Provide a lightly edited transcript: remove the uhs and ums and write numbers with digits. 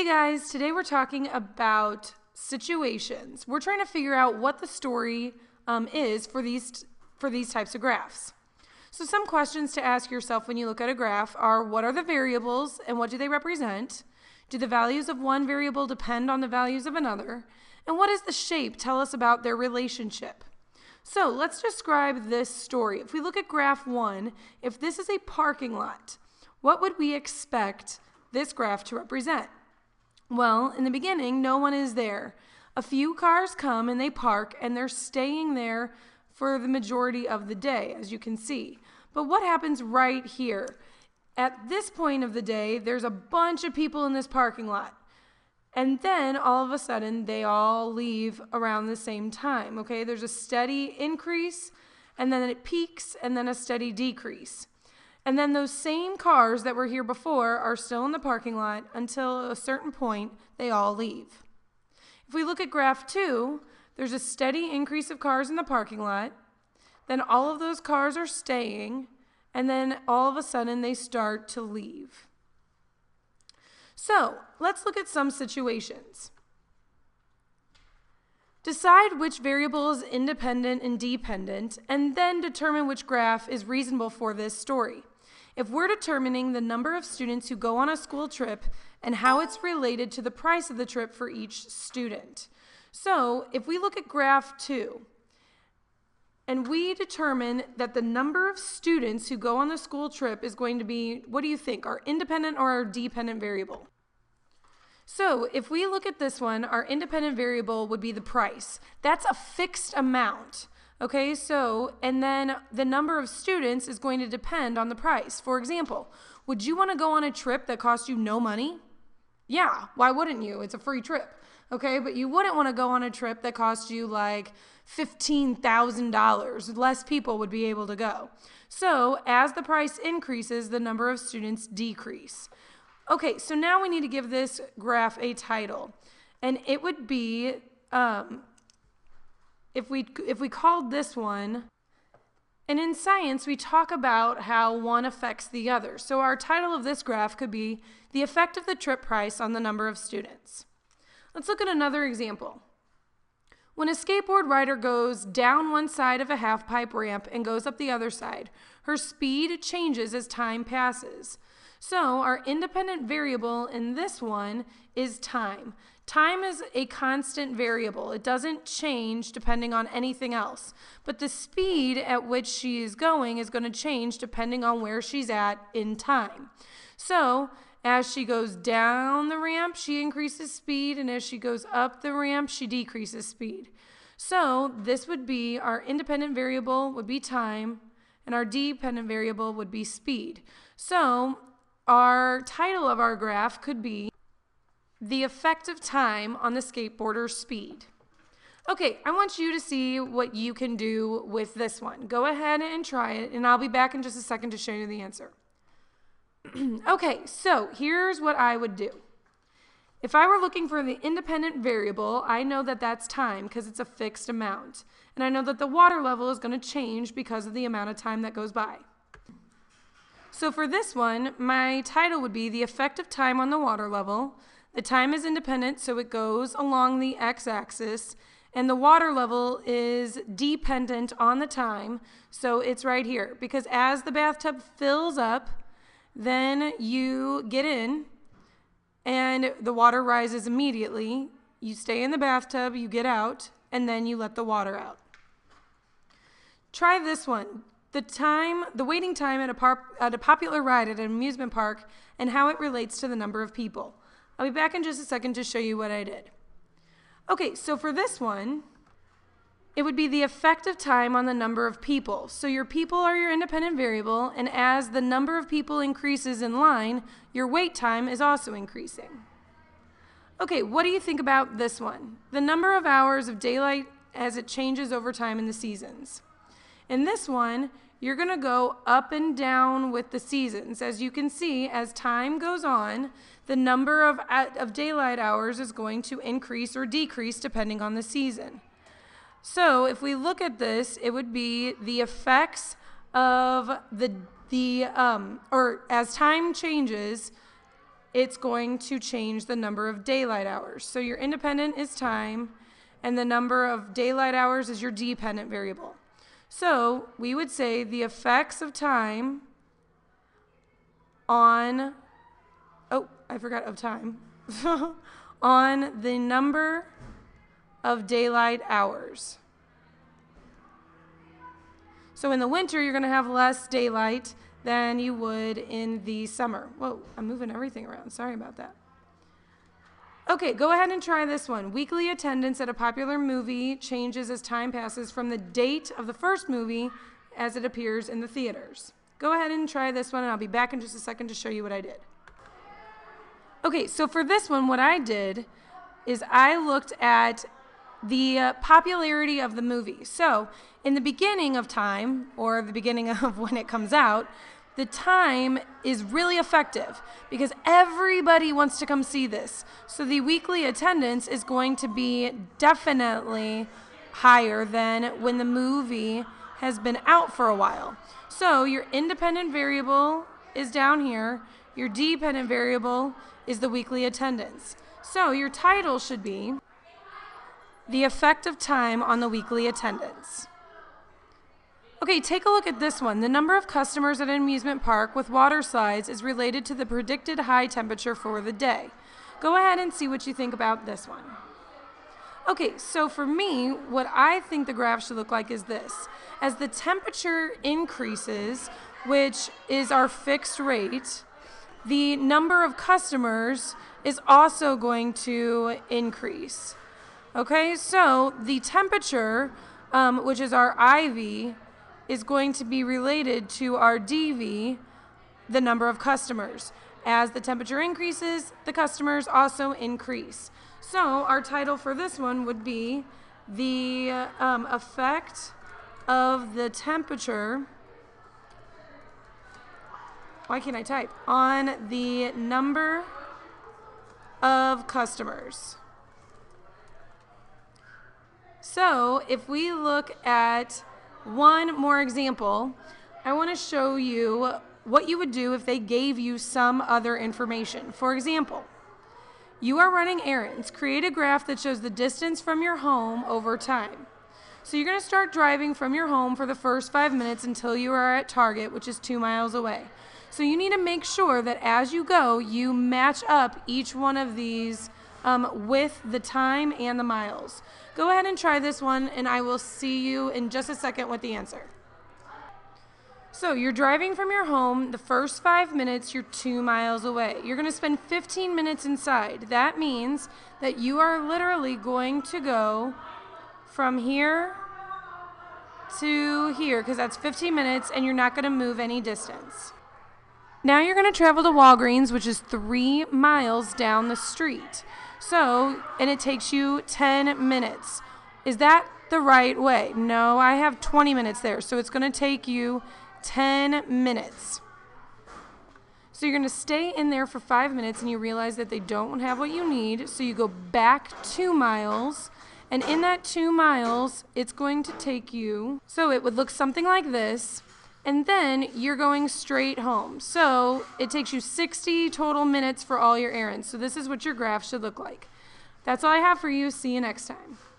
Hey guys, today we're talking about situations. We're trying to figure out what the story is for these types of graphs. So some questions to ask yourself when you look at a graph are, what are the variables and what do they represent? Do the values of one variable depend on the values of another? And what does the shape tell us about their relationship? So let's describe this story. If we look at graph 1, if this is a parking lot, what would we expect this graph to represent? Well, in the beginning, no one is there. A few cars come and they park, and they're staying there for the majority of the day, as you can see. But what happens right here? At this point of the day, there's a bunch of people in this parking lot. And then, all of a sudden, they all leave around the same time, okay? There's a steady increase, and then it peaks, and then a steady decrease. And then those same cars that were here before are still in the parking lot until a certain point they all leave. If we look at graph 2, there's a steady increase of cars in the parking lot. Then all of those cars are staying, and then all of a sudden they start to leave. So let's look at some situations. Decide which variable is independent and dependent, and then determine which graph is reasonable for this story. If we're determining the number of students who go on a school trip and how it's related to the price of the trip for each student. So if we look at graph 2, and we determine that the number of students who go on the school trip is going to be, what do you think, our independent or our dependent variable? So if we look at this one, our independent variable would be the price. That's a fixed amount. Okay, so, and then the number of students is going to depend on the price. For example, would you want to go on a trip that costs you no money? Yeah, why wouldn't you? It's a free trip. Okay, but you wouldn't want to go on a trip that costs you like $15,000. Less people would be able to go. So as the price increases, the number of students decrease. Okay, so now we need to give this graph a title. And it would be, if we called this one, and in science we talk about how one affects the other. So our title of this graph could be the effect of the trip price on the number of students. Let's look at another example. When a skateboard rider goes down one side of a half-pipe ramp and goes up the other side, her speed changes as time passes. So our independent variable in this one is time. Time is a constant variable. It doesn't change depending on anything else. But the speed at which she is going is going to change depending on where she's at in time. So as she goes down the ramp, she increases speed, and as she goes up the ramp, she decreases speed. So this would be, our independent variable would be time, and our dependent variable would be speed. So our title of our graph could be the effect of time on the skateboarder's speed. Okay, I want you to see what you can do with this one. Go ahead and try it, and I'll be back in just a second to show you the answer. Okay, so here's what I would do. If I were looking for the independent variable, I know that that's time because it's a fixed amount. And I know that the water level is going to change because of the amount of time that goes by. So for this one, my title would be the effect of time on the water level. The time is independent, so it goes along the x-axis, and the water level is dependent on the time, so it's right here. Because as the bathtub fills up, then you get in, and the water rises immediately. You stay in the bathtub, you get out, and then you let the water out. Try this one. The waiting time at a popular ride at an amusement park and how it relates to the number of people. I'll be back in just a second to show you what I did. Okay, so for this one, it would be the effect of time on the number of people. So your people are your independent variable, and as the number of people increases in line, your wait time is also increasing. Okay, what do you think about this one? The number of hours of daylight as it changes over time in the seasons. In this one, you're going to go up and down with the seasons. As you can see, as time goes on, the number of daylight hours is going to increase or decrease depending on the season. So if we look at this, it would be the effects of or as time changes, it's going to change the number of daylight hours. So your independent is time, and the number of daylight hours is your dependent variable. So we would say the effects of time on, on the number of daylight hours. So in the winter, you're going to have less daylight than you would in the summer. Whoa, I'm moving everything around. Sorry about that. Okay, go ahead and try this one. Weekly attendance at a popular movie changes as time passes from the date of the first movie as it appears in the theaters. Go ahead and try this one, and I'll be back in just a second to show you what I did. Okay, so for this one, what I did is I looked at the popularity of the movie. So in the beginning of time, or the beginning of when it comes out, the time is really effective because everybody wants to come see this. So the weekly attendance is going to be definitely higher than when the movie has been out for a while. So your independent variable is down here. Your dependent variable is the weekly attendance. So your title should be The Effect of Time on the Weekly Attendance. Okay, take a look at this one. The number of customers at an amusement park with water slides is related to the predicted high temperature for the day. Go ahead and see what you think about this one. Okay, so for me, what I think the graph should look like is this. As the temperature increases, which is our fixed rate, the number of customers is also going to increase. Okay, so the temperature, which is our IV, is going to be related to our DV, the number of customers. As the temperature increases, the customers also increase. So our title for this one would be the effect of the temperature, why can't I type, on the number of customers. So if we look at one more example, I want to show you what you would do if they gave you some other information. For example, you are running errands. Create a graph that shows the distance from your home over time. So you're going to start driving from your home for the first 5 minutes until you are at Target, which is 2 miles away. So you need to make sure that as you go, you match up each one of these with the time and the miles. Go ahead and try this one, and I will see you in just a second with the answer. So you're driving from your home. The first 5 minutes, you're 2 miles away. You're going to spend 15 minutes inside. That means that you are literally going to go from here to here, because that's 15 minutes, and you're not going to move any distance. Now you're going to travel to Walgreens, which is 3 miles down the street. So, and it takes you 10 minutes. Is that the right way? No, I have 20 minutes there, so it's going to take you 10 minutes. So you're going to stay in there for 5 minutes, and you realize that they don't have what you need, so you go back 2 miles, and in that 2 miles, it's going to take you, so it would look something like this, and then you're going straight home. So it takes you 60 total minutes for all your errands. So this is what your graph should look like. That's all I have for you. See you next time.